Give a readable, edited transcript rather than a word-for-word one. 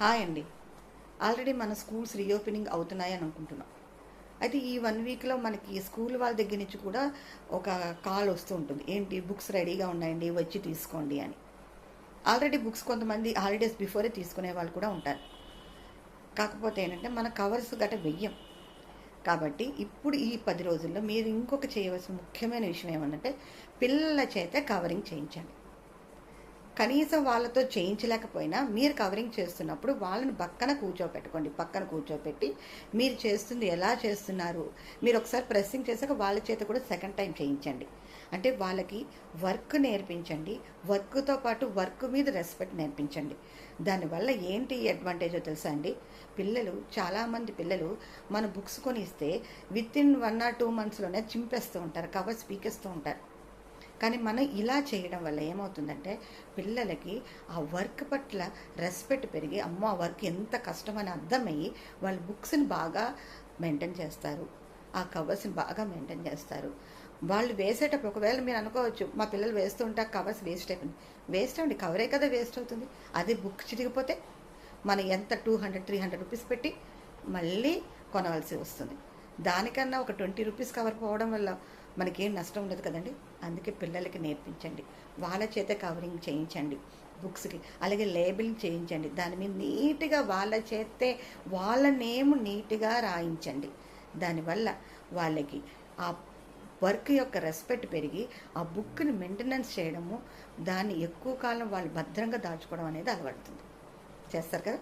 Hi అండి. Already మన schools reopening అవుతున్నాయని అనుకుంటున్నాం. అయితే ఈ 1 వీక్‌లో మనకి స్కూల్ వాళ్ళ దగ్గర నుంచి కూడా ఒక కాల్ వస్తూ ఉంటుంది. ఏంటి బుక్స్ రెడీగా ఉన్నాయండి వచ్చి తీసుకోండి అని. ఆల్రెడీ బుక్స్ కొంతమంది హాలిడేస్ బిఫోరే తీసుకునే వాళ్ళు కూడా ఉంటారు. కాకపోతే ఏంటంటే మన కవర్స్ గట్రా వెయ్యం. కాబట్టి ఇప్పుడు ఈ 10 రోజుల్లో మీరు ఇంకొక చేయవలసిన ముఖ్యమైన విషయం ఏమనంటే పిల్లల చేత కవరింగ్ చేయించండి. కనీసం వాళ్ళతో చేయించలేకపోయినా మీరు కవరింగ్ చేస్తున్నప్పుడు వాళ్ళని పక్కన కూర్చోపెట్టి మీరు చేస్తుంది ఎలా చేస్తున్నారు, మీరు ఒకసారి ప్రెస్సింగ్ చేశాక వాళ్ళ చేత కూడా సెకండ్ టైం చేయించండి. అంటే వాళ్ళకి వర్క్ నేర్పించండి, వర్క్తో పాటు వర్క్ మీద రెస్పెక్ట్ నేర్పించండి. దానివల్ల ఏంటి అడ్వాంటేజో తెలుసా అండి? చాలామంది పిల్లలు మన బుక్స్ కొనిస్తే విత్ ఇన్ 1 or 2 monthsలోనే చింపేస్తూ ఉంటారు, కవర్స్ పీకేస్తూ ఉంటారు. కానీ మనం ఇలా చేయడం వల్ల ఏమవుతుందంటే పిల్లలకి ఆ వర్క్ పట్ల రెస్పెక్ట్ పెరిగి అమ్మో ఆ వర్క్ ఎంత కష్టమని అర్థమయ్యి వాళ్ళు బుక్స్ని బాగా మెయింటైన్ చేస్తారు, ఆ కవర్స్ని బాగా మెయింటైన్ చేస్తారు. వాళ్ళు వేసేటప్పుడు ఒకవేళ మీరు అనుకోవచ్చు మా పిల్లలు వేస్తుంటే ఆ కవర్స్ వేస్ట్ అయిపోయింది. వేస్ట్ అవ్వండి, కవరే కదా వేస్ట్ అవుతుంది. అదే బుక్ చిరిగిపోతే మనం ఎంత 200-300 రూపీస్ పెట్టి మళ్ళీ కొనవలసి వస్తుంది. దానికన్నా ఒక 20 రూపీస్ కవర్ పోవడం వల్ల మనకేం నష్టం ఉండదు కదండి. అందుకే పిల్లలకి నేర్పించండి, వాళ్ళ చేత కవరింగ్ చేయించండి బుక్స్కి. అలాగే లేబులింగ్ చేయించండి, దాని మీద నీట్గా వాళ్ళ చేతే వాళ్ళ నేమ్ నీట్గా రాయించండి. దానివల్ల వాళ్ళకి ఆ వర్క్ యొక్క రెస్పెక్ట్ పెరిగి ఆ బుక్ని మెయింటెనెన్స్ చేయడము, దాన్ని ఎక్కువ కాలం వాళ్ళు భద్రంగా దాచుకోవడం అనేది అలవడుతుంది. చేస్తారు కదా.